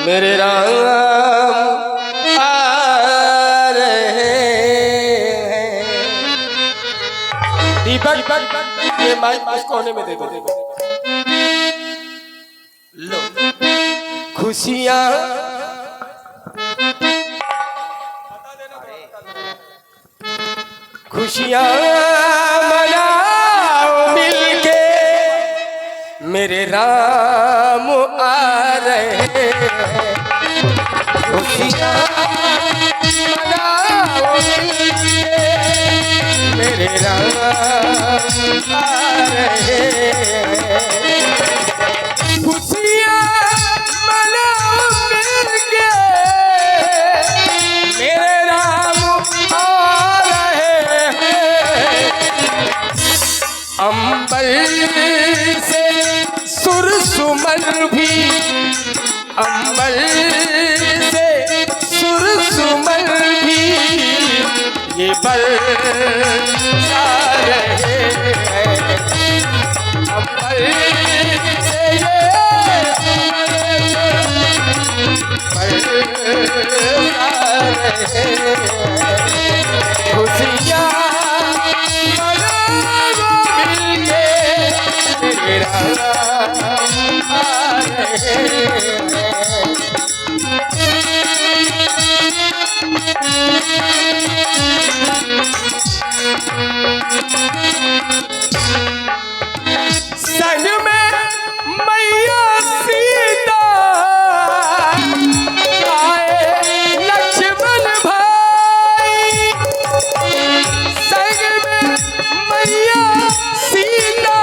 मेरे राम आ रहे हैं। दीपक ये माइक उस कोने में दे दो। लो खुशियाँ खुशियाँ मनाओ मिलके मेरे राम आ रहे हैं। खुशियाँ मनाओ मिलके मेरे राम आ रहे हैं। खुशियाँ मनाओ मिलके मेरे राम आ रहे हैं। अंबर से सुर सुमन भी अंबर से सुर सुमन भी ये बरसा रहे हैं। अंबर से ये बरसा रहे हैं। खुशियाँ मनाओ मिलके मेरा आ रहे हैं। संग में मैया सीता आए लक्ष्मण भाई। संग में मैया सीता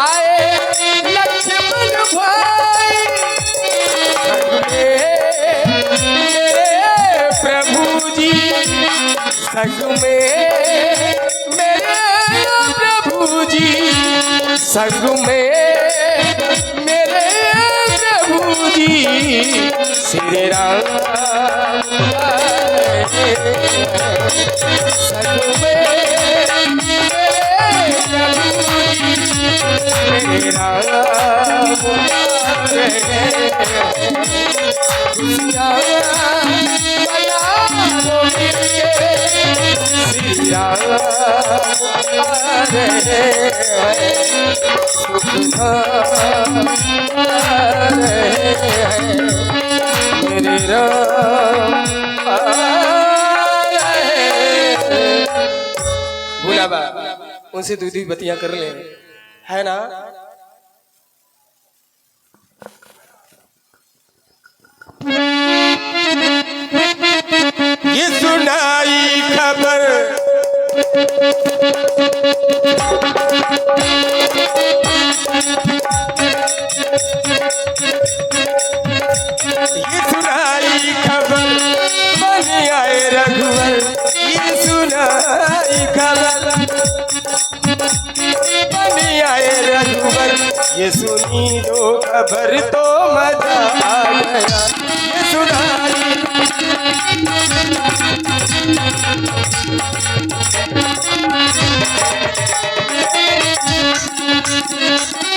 आए लक्ष्मण भाई। संग में मेरे प्रभु जी संग में मेरे प्रभु जी श्री राम संग में मेरे प्रभु जी श्री राम खुशियाँ मनाओ मिलके श्री राम आ रहे हैं। सुख आ रहे हैं। मेरे राम आ रहे हैं। भोला बा उनसे दूधी बतियां कर ले है ना। ये सुनाई खबर ये सुनाई खबर मन आए रघुवर। ये सुनाई खबर मन आए रघुवर। ये सुनी दो खबर तो मजा आ गया। ये सुनाई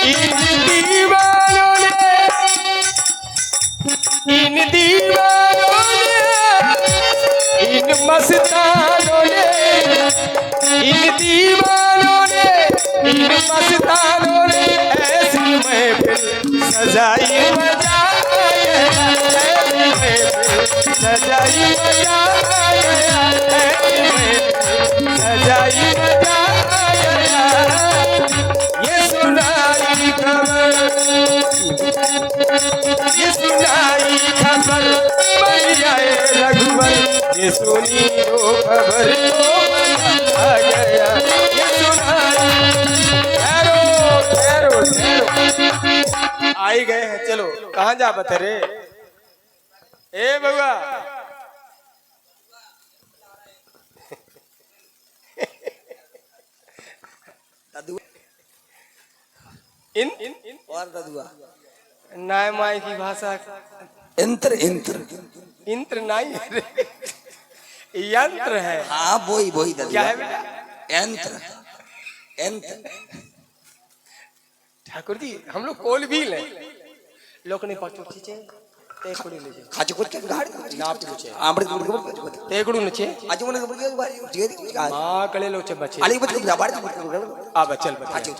इन दीवानों ने इन मस्तानों ने इन दीवानों ने इन मस्तानों ने ऐसी महफिल सजाई मजा ऐसी महफिल सजाई मजा ऐसी महफिल सजाई मजा। ये सुनाई खबर ये सुनाई खबर बन जाए रघुवर। ये सुनी दो खबर तो मजा आ गया। ये सुनाई ठहरो ठहरो ठहरो आई गए हैं। चलो कहाँ जा बते रे ए बउआ। इन और ददुआ नाय माई की भाषा इंत्र इंत्र इंत्र नहीं यंत्र है। हाँ वही वही ददुआ क्या है बेटा? यंत्र यंत्र। ठाकुर जी हम लोग कोल भी लें लोकने पचोची छे ते कुडी लेजे खाचे कुछ के गाड़ी नाप छे आमड़े गुड़ गुड़ ते कुडू ने छे आज मन गुड़ के बारी जेरी मां कले लो छे बचे आली बच के बाड़ी आ बचल बचे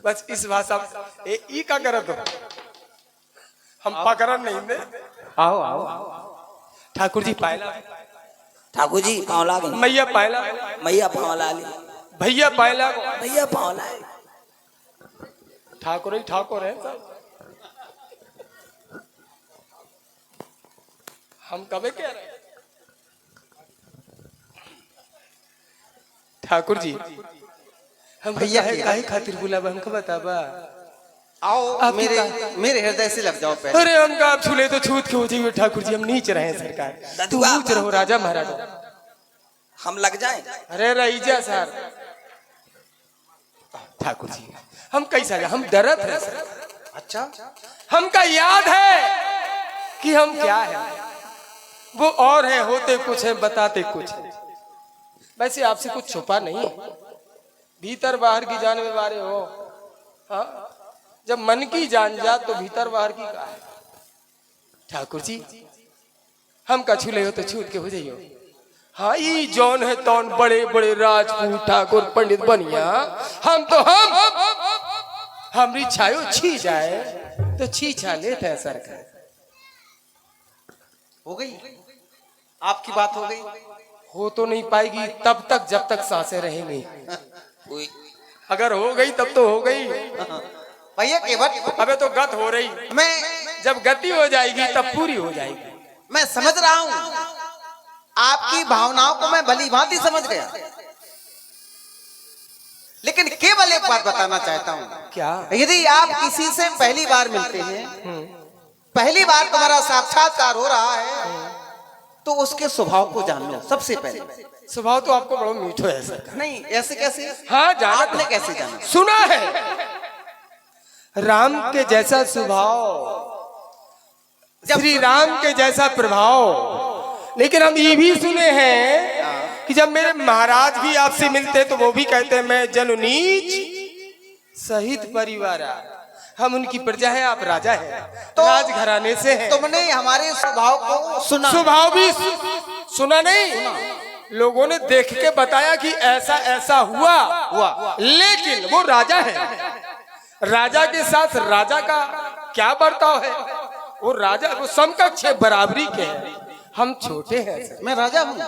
बस इस भाषा ए ई का करत हो हम पकड़न नहीं दे आओ आओ ठाकुर जी पायला ठाकुर जी पाँव लागे मैया पायला मैया पाँव लागे भैया पायला भैया पाँव लागे ठाकुर ही ठाकुर है हम कबे कह रहे ठाकुर जी हम भैया काहे खातिर बुलावा हमको बताबा आओ मेरे हृदय से लग जाओ पहले। अरे हम आप छूले तो छूत के हो जाइए ठाकुर जी हम नीच रहे सरकार तू ऊंच रहो राजा महाराजा हम लग जाए अरे रईजा सर ठाकुर जी हम कैसा जा हम डरत है सर अच्छा हमका याद है कि हम क्या है वो और है होते कुछ है बताते कुछ है वैसे आपसे कुछ छुपा नहीं भीतर बाहर की जाने वाले हो हाँ जब मन की जान जा तो भीतर बाहर की का है ठाकुर जी हम का छूले हो तो छूट के हो जाइयो हाँ ये जौन है तौन बड़े बड़े राजपूत ठाकुर पंडित बनिया हम तो हमरी छायो छी जाए तो छी छा लेते हैं सरकार हो गई आपकी बात हो गई हो तो नहीं पाएगी तब तक जब तक सांसें रहेंगी अगर हो गई तब तो हो गई भैया केवट अबे तो गत हो रही मैं जब गति हो जाएगी तब पूरी हो जाएगी मैं समझ रहा हूँ आपकी भावनाओं को मैं भली भांति समझ गया लेकिन केवल एक बात बताना चाहता हूँ क्या यदि आप किसी से पहली बार मिलते हैं पहली बार तुम्हारा साक्षात्कार हो रहा है तो उसके स्वभाव को जान लो सबसे पहले स्वभाव तो आपको बड़ा मीठो है सर नहीं ऐसे कैसे हाँ जाना आपने कैसे जाना सुना है राम के जैसा स्वभाव श्री राम के जैसा प्रभाव लेकिन हम ये भी सुने हैं कि जब मेरे महाराज भी आपसे मिलते तो वो भी कहते हैं मैं जनु नीच सहित परिवार हम उनकी प्रजा है आप राजा है तो राजघराने से हैं तुमने हमारे स्वभाव को सुना स्वभाव भी सुना नहीं लोगों ने देख के बताया कि ऐसा ऐसा हुआ लेकिन वो राजा है राजा के साथ राजा का क्या बर्ताव है वो राजा वो समकक्ष है बराबरी के हैं हम छोटे हैं मैं राजा हूँ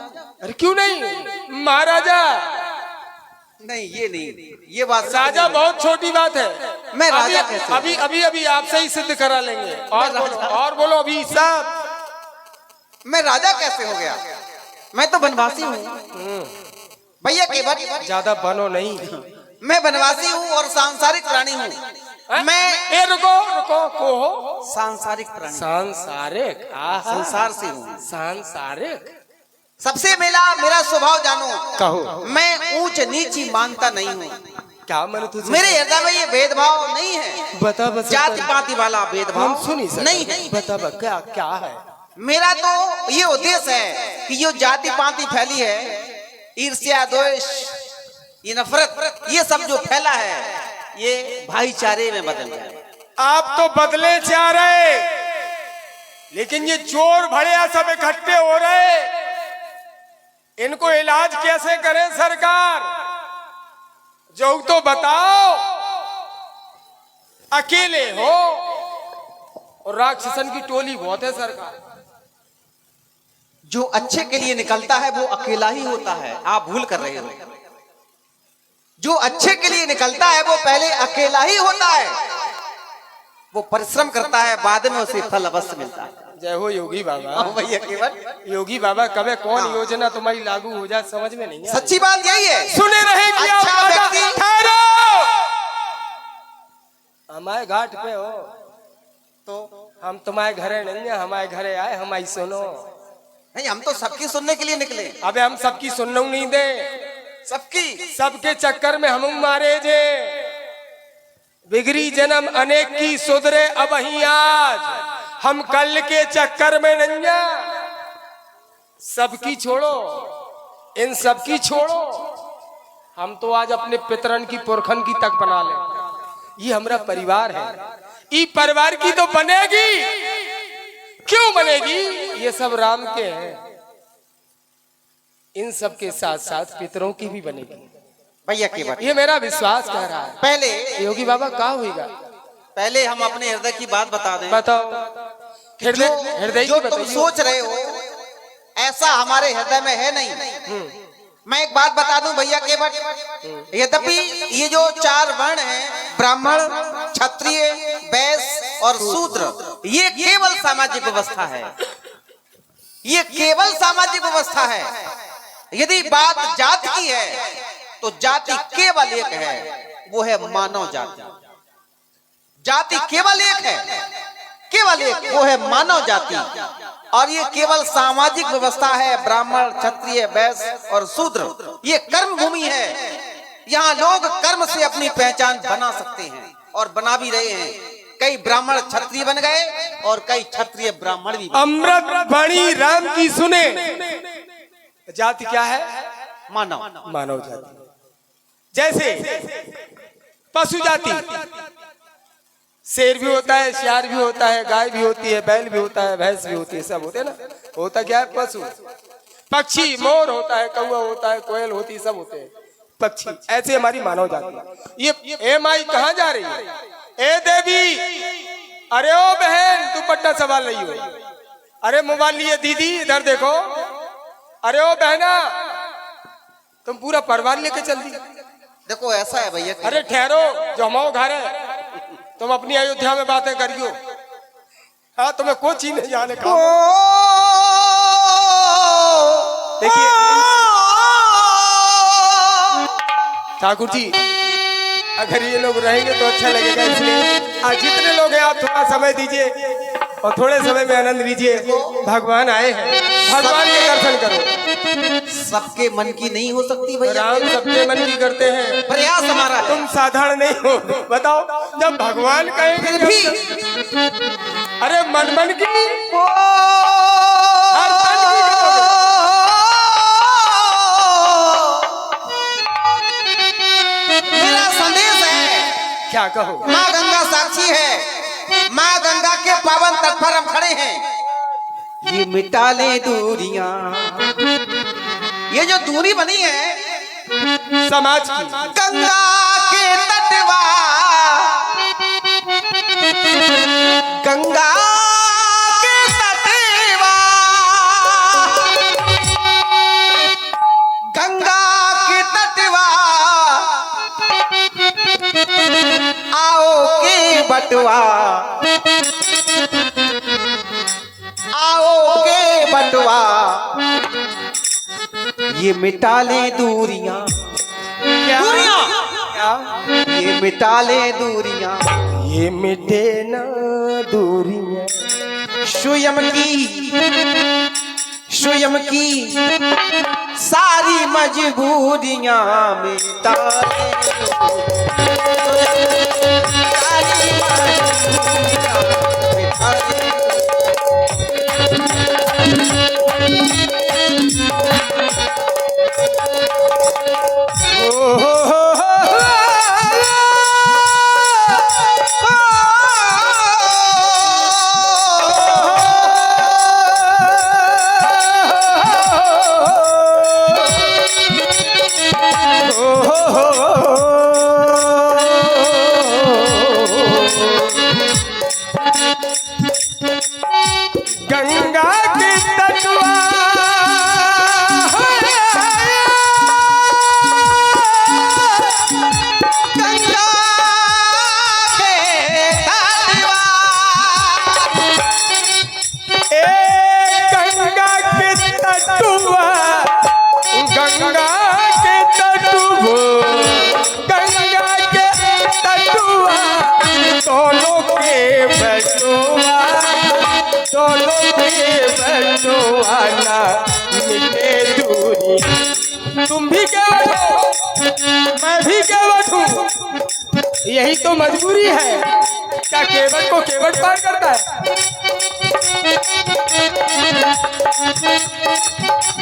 अरे क्यों नहीं महाराजा नहीं ये नहीं ये बात राजा बहुत छोटी बात है मैं राजा कैसे अभी अभी अभी आपसे ही सिद्ध करा लेंगे और बोलो अभी साहब मैं राजा कैसे हो गया मैं तो बनवासी हूँ भैया केवट ज्यादा बनो नहीं मैं बनवासी हूँ और सांसारिक प्राणी हूँ मैं रुको रुको को हो सांसारिक प्राणी सांसारिक संसार से हूँ सांसारिक सबसे मेरा स्वभाव जानो कहो मैं ऊंच नीची मानता नहीं हूँ क्या मैंने तुझे मेरे हृदय में ये भेदभाव नहीं है बता बस जाति पाति वाला भेदभाव सुनी नहीं है बता क्या क्या है मेरा तो ये उद्देश्य है कि ये जाति पाति फैली है ईर्ष्या द्वेष ये नफरत ये सब जो फैला है ये भाईचारे में बदल जाए आप तो बदले चाह रहे लेकिन ये चोर भड़िया सब इकट्ठे हो रहे इनको इलाज कैसे करें सरकार जो तो बताओ अकेले हो और राक्षसन की टोली बहुत है सरकार जो अच्छे के लिए निकलता है वो अकेला ही होता है आप भूल कर रहे हो जो अच्छे के लिए निकलता है वो पहले अकेला ही होता है वो परिश्रम करता है बाद में उसे फल अवश्य मिलता है जय हो योगी बाबा भैया केवट योगी बाबा कबे कौन योजना तुम्हारी लागू हो जाए समझ में नहीं सच्ची बात यही है सुने रहे कि अच्छा आप व्यक्ति ठहरो हमारे घाट पे हो तो हम तुम्हारे घरे नहीं है हमारे घरे आए हमारी सुनो नहीं हम तो सबकी सुनने के लिए निकले अबे हम सबकी सुनना नहीं दे सबके चक्कर में हम मारे जे बिगड़ी जन्म अनेक की सुधरे अब ही आज हम कल के चक्कर में नंजा सबकी छोड़ो इन सबकी छोड़ो हम तो आज अपने पितरन की पुरखन की तक बना ले ये हमारा परिवार है। ये परिवार की तो बनेगी, क्यों बनेगी? ये सब राम के हैं। इन सब के साथ साथ पितरों की भी बनेगी भैया की बात। ये मेरा विश्वास कह रहा है। पहले योगी बाबा क्या होगा? पहले हम अपने हृदय की बात बता दें। बताओ। हृदय हृदय जो की तुम बताइए। सोच रहे हो ऐसा हमारे हृदय में है नहीं। मैं एक बात बता दूं भैया के बट, यद्यपि ये जो 4 वर्ण हैं, ब्राह्मण, क्षत्रिय, वैश्य और शूद्र, ये केवल सामाजिक व्यवस्था है। ये केवल सामाजिक व्यवस्था है। यदि बात जात की है तो जाति केवल एक है, वो है मानव जाति। जाति केवल एक है, केवल एक, वो है मानव जाति। और ये केवल सामाजिक व्यवस्था है। ब्राह्मण, क्षत्रिय, वैश्य और शूद्र ये कर्म भूमि है। यहाँ लोग कर्म से अपनी पहचान बना सकते हैं और बना भी रहे हैं। कई ब्राह्मण क्षत्रिय बन गए और कई क्षत्रिय ब्राह्मण भी। अमृत वाणी राम की सुने। जाति क्या है? मानव। मानव जाति। जैसे पशु जाति, शेर भी होता है, सियार भी होता है, गाय भी होती है, बैल भी होता है, भैंस भी होती है, सब होते हैं ना। होता क्या है? पशु। पक्षी, मोर होता है, कौवा होता है, कोयल होती है, सब होते हैं पक्षी। ऐसे हमारी मानव जाति। ये ए माई कहाँ जा रही है? ए देवी, अरे ओ बहन दुपट्टा संभाल रही हो। अरे मोबाइल लिए दीदी, इधर देखो। अरे ओ बहना, तुम पूरा परिवार लेके चल दी। देखो ऐसा है भैया। अरे ठहरो, जो हमारा घर है, तुम अपनी अयोध्या में बातें करियो। हाँ, तुम्हें कोई चीज नहीं जाने का। देखिए ठाकुर जी, अगर ये लोग रहेंगे तो अच्छा लगेगा। इसलिए आज जितने लोग हैं आप थोड़ा समय दीजिए और थोड़े समय में आनंद लीजिए। भगवान आए हैं, भगवान के दर्शन करो। सबके मन की नहीं हो सकती भैया। राम सबके मन की करते हैं। प्रयास हमारा है। तुम साधारण नहीं हो। बताओ, जब भगवान कहेंगे भी अरे मन मन की हर तन की मेरा संदेश है। क्या कहो? माँ गंगा साक्षी है। माँ गंगा के पावन तट पर हम खड़े हैं। ये मिटा ले दूरियां, ये जो दूरी बनी है समाज की। गंगा के तटवा, गंगा के तटवा, गंगा के तटवा, आओ के बटवा, आओ के बटवा, ये मिटा ले दूरियां। दूरियां क्या? ये मिटा ले दूरियां। ये मिटे ना दूरियां। स्वयं की सारी मजबूरियां मिटा ले। सारी मजबूरियां मिटा ले। गंगा के तटवा, गंगा के तटवा, गंगा के तटुआ, गंगा के तटुआ, गंगा के तटुआ, दोनों के बटुआ, दोनों के बटुआ ना मिटे दूरी। तुम भी केवट हो, मैं भी केवट हूँ। यही तो मजबूरी है। क्या केवट को केवट पार करता है?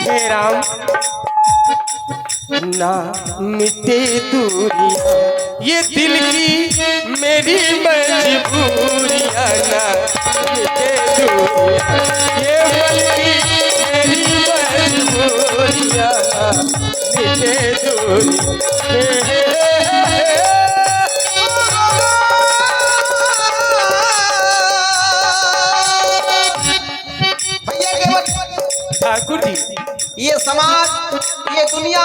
हे राम, ना मिटे दूरी, ये दिल की मजबूरियां ना मिटे दूरियां, ये पल की मेरी मजबूरियां ना मिटे दूरियां। भैया केवल ठाकुर जी, ये समाज, ये दुनिया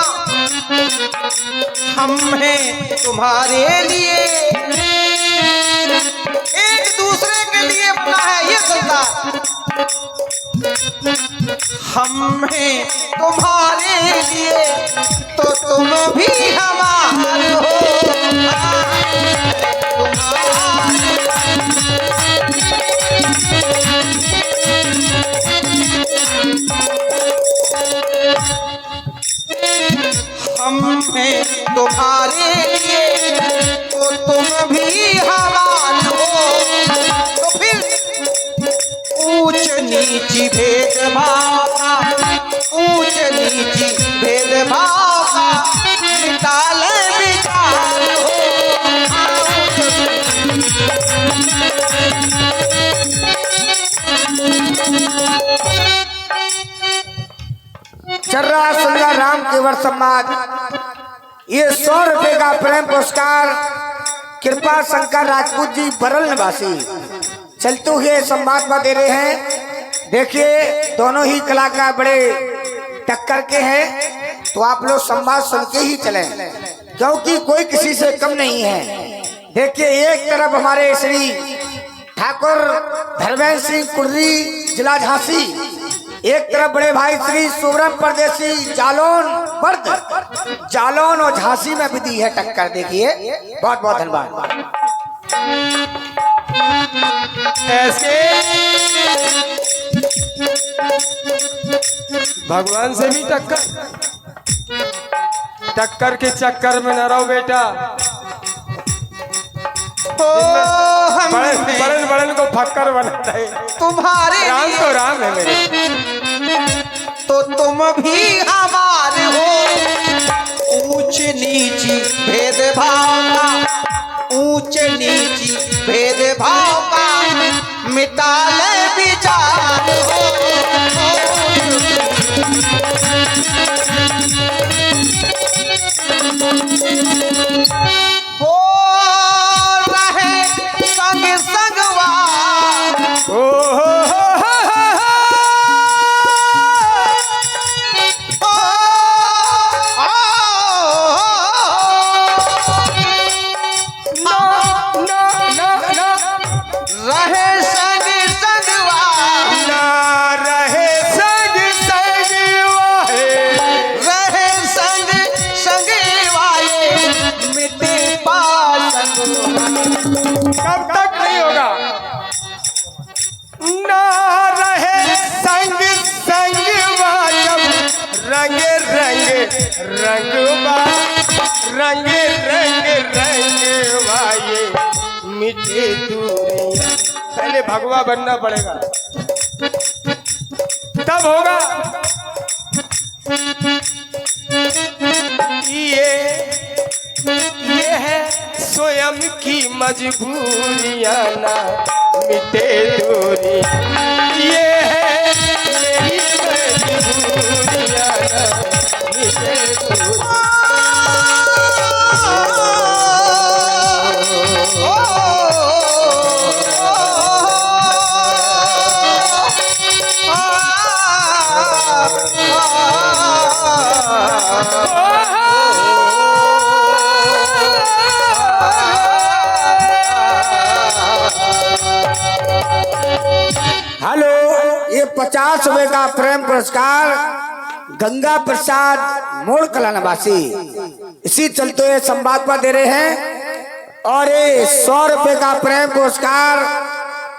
हम हैं तुम्हारे लिए, एक दूसरे के लिए बना है ये संसार। हम हैं तुम्हारे लिए तो तुम भी हमारे हो। हम हैं तुम्हारे लिए तो तुम भी हमारे हो। तो फिर ऊंच नीच भेदभाव का, ऊंच नीच भेदभाव का मिटा ले विचार हो। चर्रा संगा राम केवल समाज, ये 100 रुपए का प्रेम पुरस्कार कृपा शंकर राजपूत जी बरल निवासी चलते हुए संवाद में दे रहे हैं। देखिए दोनों ही कलाकार बड़े टक्कर के हैं, तो आप लोग संवाद सुन के ही चलें, क्योंकि कोई किसी से कम नहीं है। देखिए एक तरफ हमारे श्री ठाकुर धर्मेंद्र सिंह कुर्री जिला झांसी, एक तरफ बड़े भाई श्री सुब्रम परदेसी जालौन वर्द, जालौन और झांसी में भी दी है टक्कर। देखिए बहुत बहुत धन्यवाद। ऐसे भगवान से भी टक्कर के चक्कर में न रहो बेटा। बड़न बड़न को फक्कर बनाता है, तुम्हारे राम तो राम है मेरे, तो तुम भी हमारे हो। ऊंच नीच भेदभाव का, ऊंच नीच भेदभाव का मिटा ले विचार हो। हो रहे संग संगवा, ओ रहे संग संगवा, ना रहे संग संगवाए, रहे संग संगवाए मिटे पास। कब तक नहीं होगा? ना रहे संग संगवा, जब रंग रंग रंगवा, रंग रंग रंगवा ये मिटे दूरियां। पहले भगवा बनना पड़ेगा, तब होगा। ये है स्वयं की मजबूरियां ना मिटे दूरी, ये है मेरी मजबूरियां ना मिटे दूरी। हेलो, ये 50 रुपए का प्रेम पुरस्कार गंगा प्रसाद मोड़ कला निवासी इसी चलते हुए संवाद पर दे रहे हैं। और ये 100 रुपए का प्रेम पुरस्कार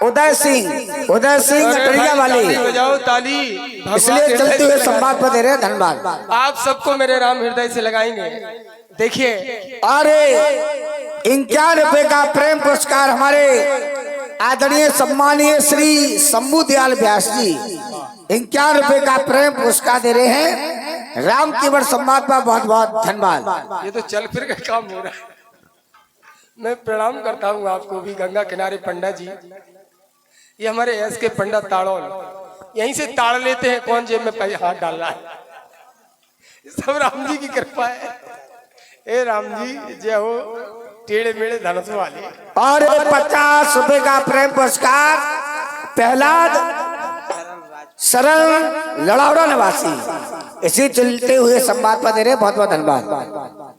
उदय सिंह कटरिया वाले, बजाओ ताली, इसलिए चलते हुए संवाद पर दे रहे हैं। धन्यवाद। आप सबको मेरे राम हृदय से लगाएंगे। देखिए, अरे 51 रुपए का प्रेम पुरस्कार हमारे आदरणीय सम्मानीय श्री शंभू दयाल व्यास जी 51 रुपए का प्रेम पुरस्कार दे रहे हैं। राम केवल संवाद पर बहुत बहुत धन्यवाद। ये तो चल फिर का काम हो रहा है। मैं प्रणाम करता हूँ आपको भी गंगा किनारे पंडा जी। ये हमारे एस के पंडा ताड़ौल, यहीं से ताड़ लेते हैं कौन जेब में पैसे हाथ डाल रहा है। सब राम जी की कृपा है। ए राम जी जय हो, टेढ़े मेढ़े धनुष वाले। और 50 रुपए का प्रेम पुरस्कार प्रहलाद शरण लड़ावड़ा निवासी। इसी चलते हुए संवाद पर दे रहे, बहुत बहुत धन्यवाद।